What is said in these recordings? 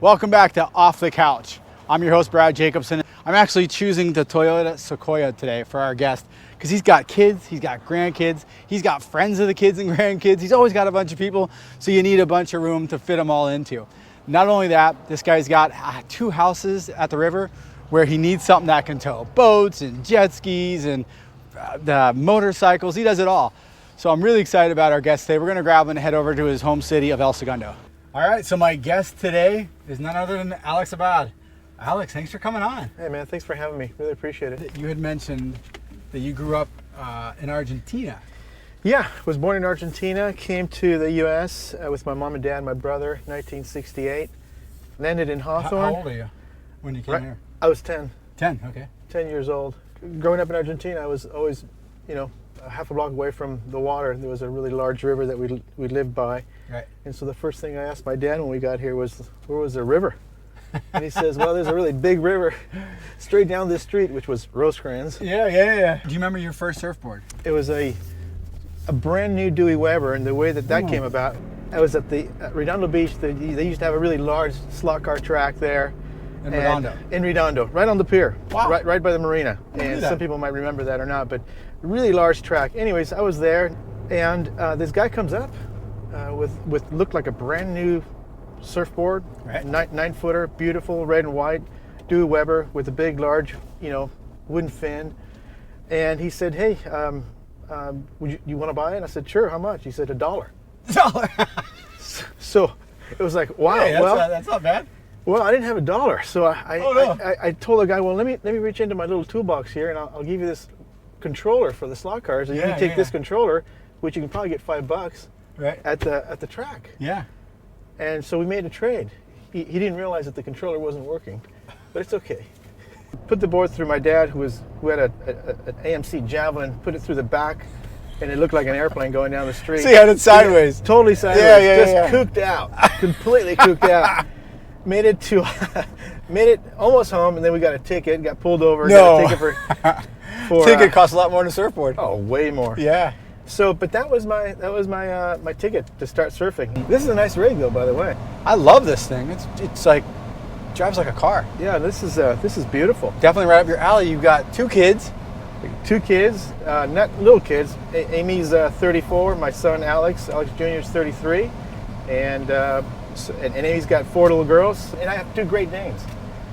Welcome back to Off the Couch. I'm your host, Brad Jacobson. I'm actually choosing the Toyota Sequoia today for our guest because he's got kids, he's got grandkids, he's got friends of the kids and grandkids. He's always got a bunch of people, so you need a bunch of room to fit them all into. Not only that, this guy's got 2 houses at the river where he needs something that can tow boats and jet skis and the motorcycles. He does it all. So I'm really excited about our guest today. We're going to grab him and head over to his home city of El Segundo. All right, so my guest today is none other than Alex Abad. Alex, thanks for coming on. Hey man, thanks for having me. Really appreciate it. You had mentioned that you grew up in Argentina. Yeah, was born in Argentina, came to the U.S. With my mom and dad, my brother, 1968. Landed in Hawthorne. How old are you when you came here? I was 10. 10, okay. 10 years old. Growing up in Argentina, I was always, half a block away from the water. There was a really large river that we lived by. Right. And so the first thing I asked my dad when we got here was, where was the river? And he says, well, there's a really big river straight down this street, which was Rosecrans. Yeah. Do you remember your first surfboard? It was a brand new Dewey Weber, and the way that came about, I was at the Redondo Beach. They used to have a really large slot car track there. In Redondo, right on the pier. Wow. Right by the marina. And some people might remember that or not, but really large track. Anyways, I was there, and this guy comes up with looked like a brand new surfboard, right. 9-footer, beautiful, red and white, Dewey Weber with a big, large, wooden fin. And he said, hey, would you want to buy it? And I said, sure, how much? He said, $1. $1? So it was like, wow. Hey, that's not bad. Well, I didn't have $1, so I told the guy, well, let me reach into my little toolbox here, and I'll give you this controller for the slot cars, and you can take this controller, which you can probably get $5 at the track. Yeah. And so we made a trade. He didn't realize that the controller wasn't working, but it's okay. Put the board through my dad, who had an AMC Javelin, put it through the back, and it looked like an airplane going down the street. So you had it sideways. Totally sideways. Just cooked out. Completely cooked out. Made it almost home, and then we got a ticket. Got pulled over. No. Got a ticket for ticket costs a lot more than a surfboard. Oh, way more. Yeah. So, but that was my ticket to start surfing. This is a nice rig, though, by the way. I love this thing. It's like drives like a car. Yeah, this is beautiful. Definitely right up your alley. You've got 2 kids. 2 kids, not little kids. Amy's 34. My son Alex Jr. is 33, and Amy's got 4 little girls, and I have 2 Great Danes.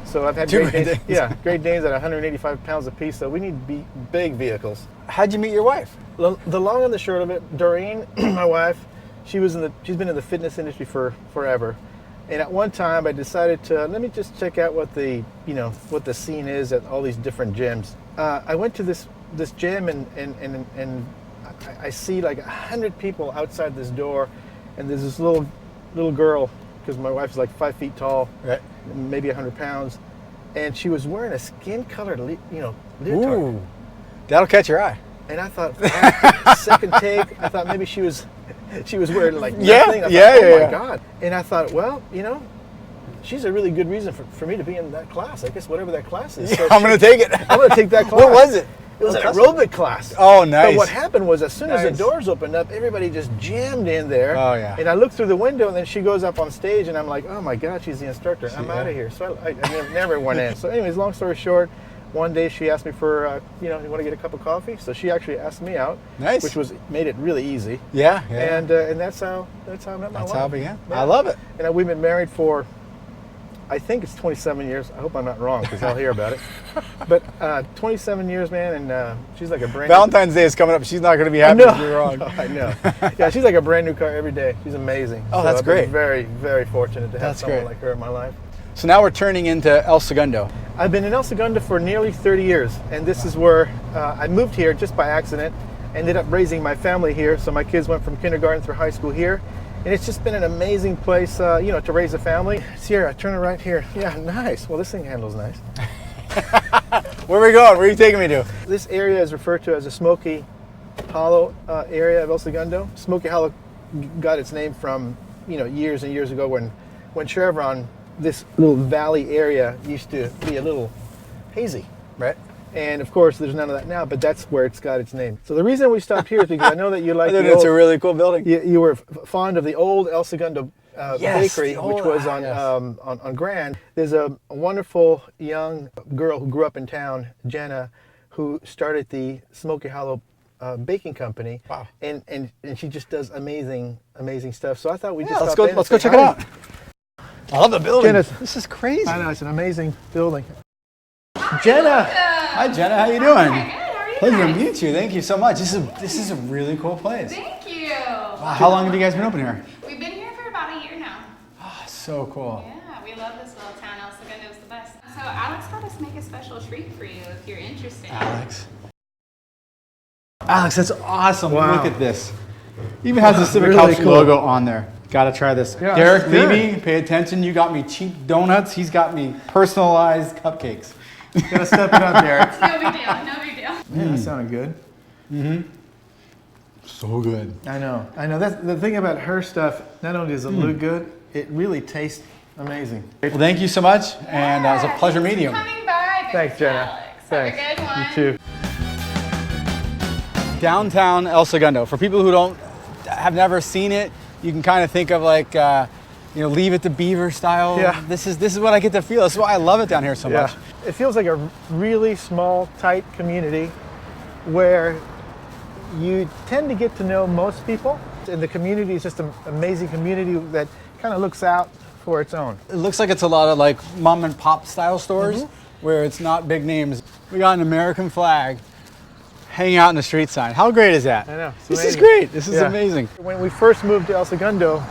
So I've had 2 Great Danes. Danes. Yeah, Great Danes at 185 pounds apiece. So we need big vehicles. How'd you meet your wife? The long and the short of it, Doreen, my wife, she's been in the fitness industry for forever. And at one time, I decided to let me just check out what the scene is at all these different gyms. I went to this gym and I see like 100 people outside this door, and there's this little girl, because my wife's like 5 feet tall, right, maybe 100 pounds, and she was wearing a skin-colored leotard. Ooh, that'll catch your eye. And I thought, second take, I thought maybe she was wearing like nothing. Oh my God. And I thought, well, she's a really good reason for me to be in that class. I guess whatever that class is. Yeah, so I'm going to take it. I'm going to take that class. What was it? It was an aerobic class. Oh, nice. But what happened was, as soon as the doors opened up, everybody just jammed in there. Oh, yeah. And I looked through the window, and then she goes up on stage, and I'm like, oh my God, she's the instructor. I'm out of here. So I never went in. So anyways, long story short, one day she asked me for, you want to get a cup of coffee? So she actually asked me out. Nice. Which made it really easy. Yeah. And that's how I met my wife. That's how it began. Yeah. I love it. And we've been married for, I think it's 27 years. I hope I'm not wrong, because I'll hear about it. But 27 years, man, and she's like a brand Valentine's Day is coming up. She's not going to be happy if you're wrong. No, I know. Yeah, she's like a brand new car every day. She's amazing. Oh, that's great. I'm very, very fortunate to have someone like her in my life. So now we're turning into El Segundo. I've been in El Segundo for nearly 30 years, and this is where I moved here just by accident. Ended up raising my family here, so my kids went from kindergarten through high school here. And it's just been an amazing place, to raise a family. Sierra, turn it right here. Yeah, nice. Well, this thing handles nice. Where are we going? Where are you taking me to? This area is referred to as the Smoky Hollow area of El Segundo. Smoky Hollow got its name from, years and years ago when Chevron, this little valley area, used to be a little hazy. Right. And of course, there's none of that now, but that's where it's got its name. So the reason we stopped here is because I know that you like it's a really cool building. You were fond of the old El Segundo Yes, bakery, the which old- was yes. on Grand. There's a wonderful young girl who grew up in town, Jenna, who started the Smoky Hollow baking company. Wow. And she just does amazing stuff. So I thought we'd just Let's stop go. in and Let's go say check it hi. out. I love the building. Jenna's- This is crazy. I know, it's an amazing building. Jenna! Hi, Jenna. How you doing? Hi, good. How are you Pleasure to guys? meet you. Thank you so much. This is a really cool place. Thank you. Wow, how long have you guys been open here? We've been here for about a year now. Oh, so cool. Yeah, we love this little town. El Segundo is the best. So Alex got us make a special treat for you if you're interested. Alex. Alex, that's awesome. Wow. Look at this. Even has the Civic Really House cool. logo on there. Gotta try this. Yeah, Derek, it's good. Phoebe, pay attention. You got me cheap donuts. He's got me personalized cupcakes. Gotta step it up, Derek. No big deal. No big deal. Yeah, that sounded good. So good. I know. That's the thing about her stuff. Not only does it look good, it really tastes amazing. Well, thank you so much, and it was a pleasure meeting you. Coming by. Thanks, Jenna. Alex. Thanks. Have a good one. You too. Downtown El Segundo. For people who have never seen it, you can kind of think of like, Leave It to Beaver style. Yeah. This is what I get to feel. This is why I love it down here so much. It feels like a really small, tight community where you tend to get to know most people. And the community is just an amazing community that kind of looks out for its own. It looks like it's a lot of like mom and pop style stores where it's not big names. We got an American flag hanging out in the street sign. How great is that? I know. It's This is amazing. great. This is Yeah. amazing. When we first moved to El Segundo,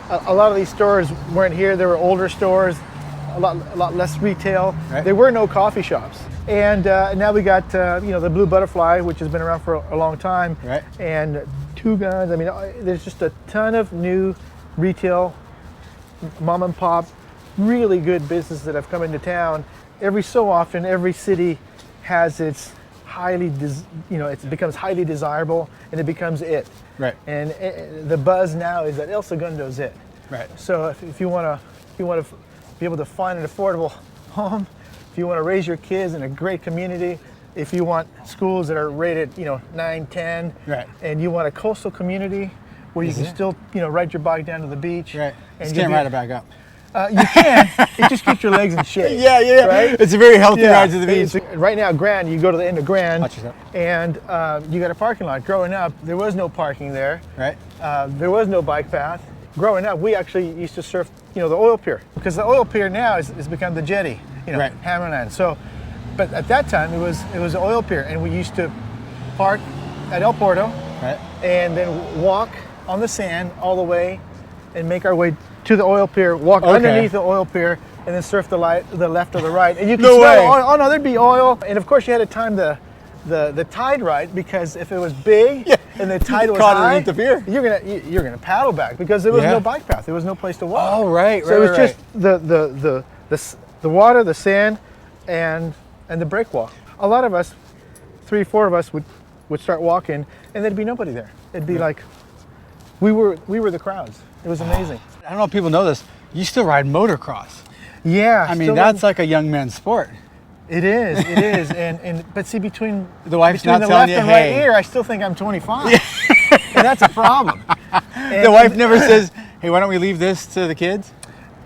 a lot of these stores weren't here. They were older stores, a lot less retail. Right. There were no coffee shops. And now we got the Blue Butterfly, which has been around for a long time, Right. and Two Guns. I mean, there's just a ton of new retail, mom and pop, really good businesses that have come into town. Every so often, every city has its it becomes highly desirable, and it becomes it. Right. And the buzz now is that El Segundo's it. Right. So if you want to be able to find an affordable home, if you want to raise your kids in a great community, if you want schools that are rated 9, 10, Right. and you want a coastal community where you can still ride your bike down to the beach, Right. and Just you'll can't be- ride it back up. You can. It just keeps your legs in shape. Yeah. Right? It's a very healthy ride to the beach. Right now, Grand, you go to the end of Grand, Watch yourself. and you got a parking lot. Growing up, there was no parking there. Right. There was no bike path. Growing up, we actually used to surf, the oil pier, because the oil pier now has become the jetty, Right. Hammerland. So, but at that time, it was the oil pier, and we used to park at El Porto, Right. and then walk on the sand all the way, and make our way to the oil pier, walk Okay. underneath the oil pier, and then surf the left or the right, and you can No smell way. oil. Oh no, there'd be oil, and of course you had to time the tide right, because if it was big Yeah. and the tide was Caught high, underneath the pier. you're gonna paddle back because there was Yeah. no bike path, there was no place to walk. Oh, right, So it was right, just the water, the sand, and the breakwalk. A lot of us, 3, 4 of us would start walking, and there'd be nobody there. It'd be like we were the crowds. It was amazing. I don't know if people know this. You still ride motocross. Yeah, I mean, still that's like a young man's sport. it is, and but see between The wife's between not the telling left you, and right "Hey." ear, I still think I'm 25, and that's a problem. The wife never says, "Hey, why don't we leave this to the kids?"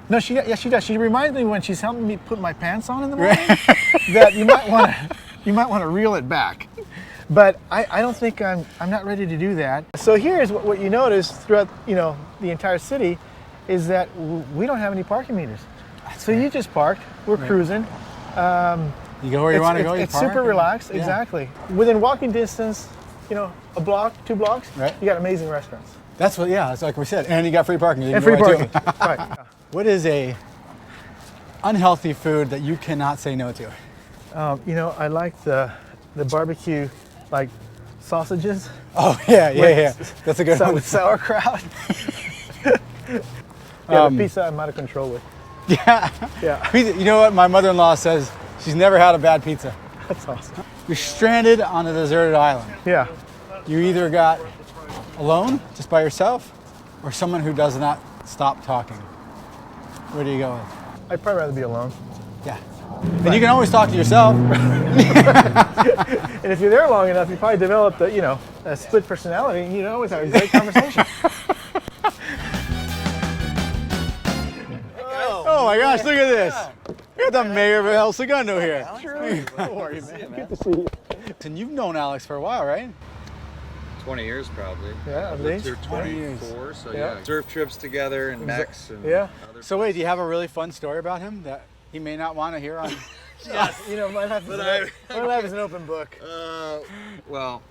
No, she does. She reminds me when she's helping me put my pants on in the morning that you might want to reel it back. But I don't think I'm not ready to do that. So here's what you notice throughout the entire city is that we don't have any parking meters. So you just park. We're cruising. You go where you want to go. You It's park, super and- relaxed. Yeah. Exactly. Within walking distance, a block, 2 blocks, Right. you got amazing restaurants That's what. Yeah, it's like we said, and you got free parking. You and can free go right parking. to it. Right. What is a unhealthy food that you cannot say no to? I like the barbecue, like sausages. Oh yeah. With- That's a good one. With sauerkraut. The pizza I'm out of control with. Yeah. Yeah, Pizza. You know what? My mother-in-law says she's never had a bad pizza. that's awesome. You're stranded on a deserted island. Yeah, You either got alone, just by yourself, or someone who does not stop talking. Where do you go with? I'd probably rather be alone. Yeah. And you can always talk to yourself. And if you're there long enough, you probably develop a split personality, and you always have a great conversation. my gosh, look at this. You're the mayor of El Segundo here. How are you, man? man. Good to see you. And you've known Alex for a while, right? 20 years probably. Yeah, at Lived least. here 20 years. 24, so Yeah. yeah. Surf trips together and Mex and Yeah. other So wait, do you have a really fun story about him that he may not want to hear on? You know, my life is an open book. well,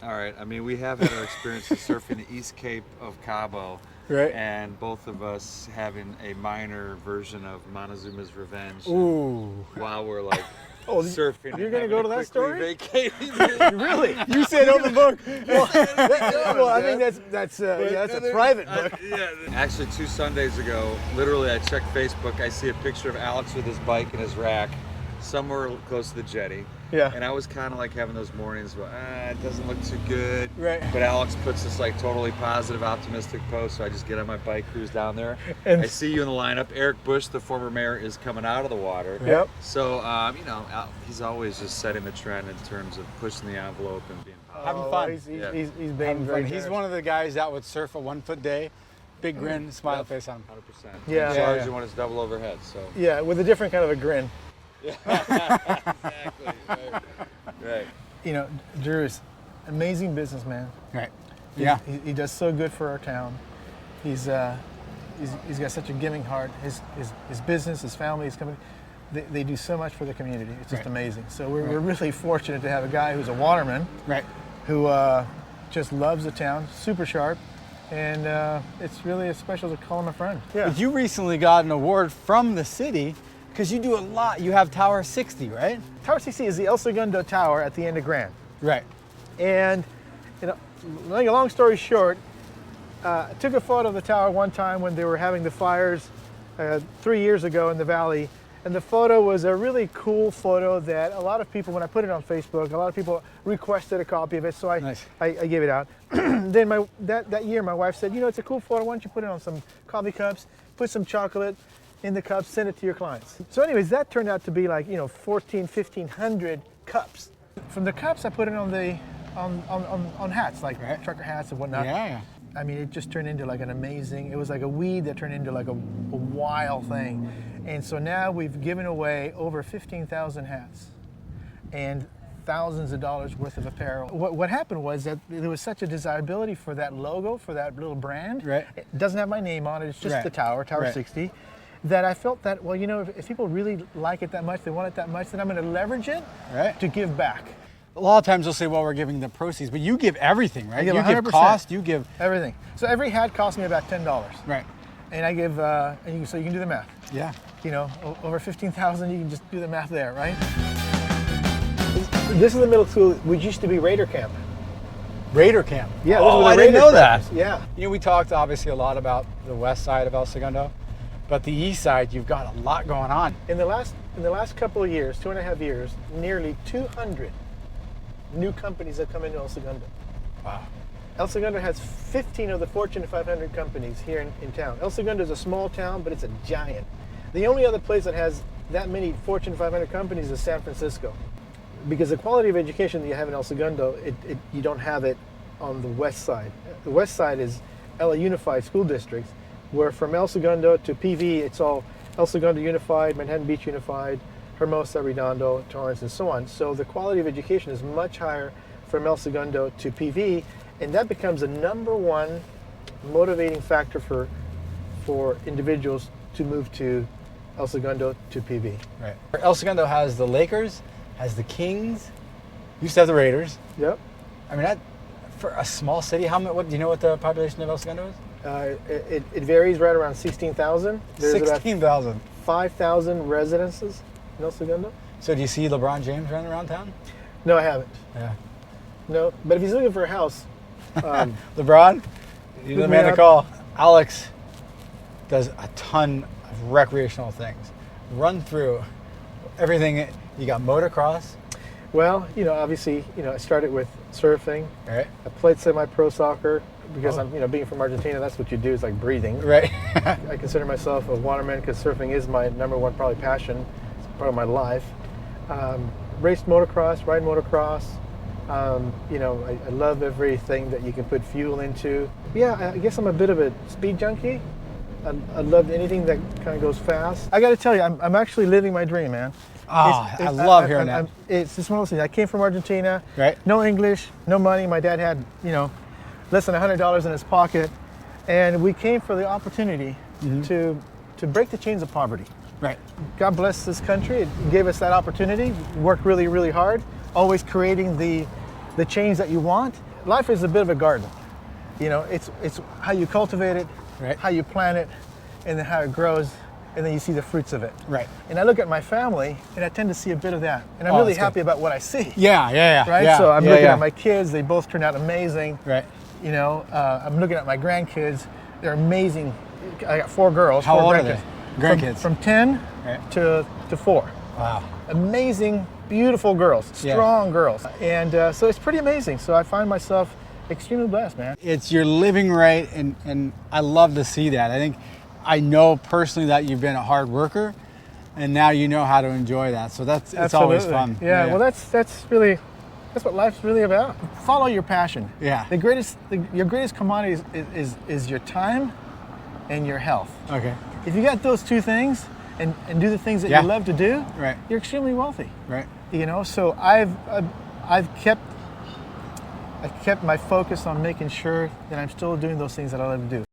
all right. I mean, we have had our experiences surfing the East Cape of Cabo, Right. and both of us having a minor version of Montezuma's Revenge Ooh. while we're like Oh, surfing. you're and gonna go having to that quickly story? vacating. Really? You said open book. Well, I think that's a private book. Yeah. Actually, 2 Sundays ago, literally, I checked Facebook. I see a picture of Alex with his bike and his rack somewhere close to the jetty. Yeah. And I was kind of like having those mornings where it doesn't look too good. Right. But Alex puts this like totally positive, optimistic post, so I just get on my bike, cruise down there. And- I see you in the lineup. Eric Bush, the former mayor, is coming out of the water. Yep. So, he's always just setting the trend in terms of pushing the envelope and being positive. Having fun. He's being Having very fun. He's generous. one of the guys that would surf a 1 foot day, big grin, smile face on him. 100%. Yeah. As Yeah, hard yeah. as you want, it's double overhead. So. Yeah, with a different kind of a grin. Exactly. Right. You know, Drew is amazing businessman. Right. Yeah. He does so good for our town. He's got such a giving heart. His business, his family, his company, they do so much for the community. It's just Right. amazing. So we're really fortunate to have a guy who's a waterman, Right. who just loves the town, super sharp, and it's really special to call him a friend. Yeah. But you recently got an award from the city because you do a lot. You have Tower 60, right? Tower 60 is the El Segundo Tower at the end of Grand. Right. And, you know, make a long story short, I took a photo of the tower one time when they were having the fires 3 years ago in the valley. And the photo was a really cool photo that a lot of people, when I put it on Facebook, a lot of people requested a copy of it. So I Nice. I gave it out. Then that year, my wife said, you know, it's a cool photo. Why don't you put it on some coffee cups, put some chocolate in the cups, send it to your clients. So anyways, that turned out to be like, 1,500 cups. From the cups, I put it on the on hats, like Right. trucker hats and whatnot. Yeah. I mean, it just turned into like an amazing, it was like a weed that turned into like a wild thing. And so now we've given away over 15,000 hats and thousands of dollars worth of apparel. What happened was that there was such a desirability for that logo, for that little brand. Right. It doesn't have my name on it, it's just Right. the Tower Right. 60, that I felt that, well, if people really like it that much, they want it that much, then I'm going to leverage it Right. to give back. A lot of times they'll say, well, we're giving the proceeds, but you give everything, right? I give you 100%. give cost, you give. Everything. So every hat cost me about $10. Right. And I give, so you can do the math. Yeah. Over 15,000, you can just do the math there, right? This is the middle school, which used to be Raider Camp. Raider Camp. Yeah, oh, this was I the didn't Raiders know that. practice. Yeah. We talked obviously a lot about the west side of El Segundo, but the east side, you've got a lot going on. In the last couple of years, 2.5 years, nearly 200 new companies have come into El Segundo. Wow. El Segundo has 15 of the Fortune 500 companies here in town. El Segundo is a small town, but it's a giant. The only other place that has that many Fortune 500 companies is San Francisco. Because the quality of education that you have in El Segundo, you don't have it on the west side. The west side is LA Unified School Districts, where from El Segundo to PV, it's all El Segundo Unified, Manhattan Beach Unified, Hermosa, Redondo, Torrance, and so on. So the quality of education is much higher from El Segundo to PV, and that becomes the #1 motivating factor for individuals to move to El Segundo to PV. Right. El Segundo has the Lakers, has the Kings, used to have the Raiders. Yep. I mean, for a small city, what do you know what the population of El Segundo is? It varies right around 16,000. There's about 16,000. 5,000 residences in El Segundo. So do you see LeBron James running around town? No, I haven't. Yeah. No, but if he's looking for a house, LeBron, you're the Look man me to up. call. Alex does a ton of recreational things. Run through everything. You got motocross, well, obviously, I started with surfing. right? I played semi-pro soccer because Oh. I'm, being from Argentina, that's what you do, is like breathing. Right. I consider myself a waterman because surfing is my #1 probably passion. It's part of my life. Raced motocross, ride motocross. I love everything that you can put fuel into. Yeah, I guess I'm a bit of a speed junkie. I love anything that kind of goes fast. I got to tell you, I'm actually living my dream, man. Oh, I love hearing that. It's just one of those things. I came from Argentina. Right. No English, no money. My dad had, less than $100 in his pocket, and we came for the opportunity to break the chains of poverty. Right. God bless this country. It gave us that opportunity. We worked really, really hard, always creating the change that you want. Life is a bit of a garden. It's how you cultivate it, Right. how you plant it, and then how it grows, and then you see the fruits of it. Right. And I look at my family, and I tend to see a bit of that. And I'm Oh, really that's good. happy about what I see. Yeah. Right? Yeah, So I'm yeah, looking yeah. at my kids. They both turned out amazing. Right. I'm looking at my grandkids. They're amazing. I got 4 girls. How 4 old are grandkids. they? Grandkids? From 10 Right. to 4. Wow. Amazing, beautiful girls, Yeah. strong girls. And so it's pretty amazing. So I find myself extremely blessed, man. You're living right, and I love to see that. I know personally that you've been a hard worker, and now you know how to enjoy that. So it's always fun. Yeah, well, that's what life's really about. Follow your passion. Yeah. Your greatest commodity is your time and your health. Okay. If you got those 2 things and do the things that Yeah. you love to do, Right. you're extremely wealthy. Right. So I've kept my focus on making sure that I'm still doing those things that I love to do.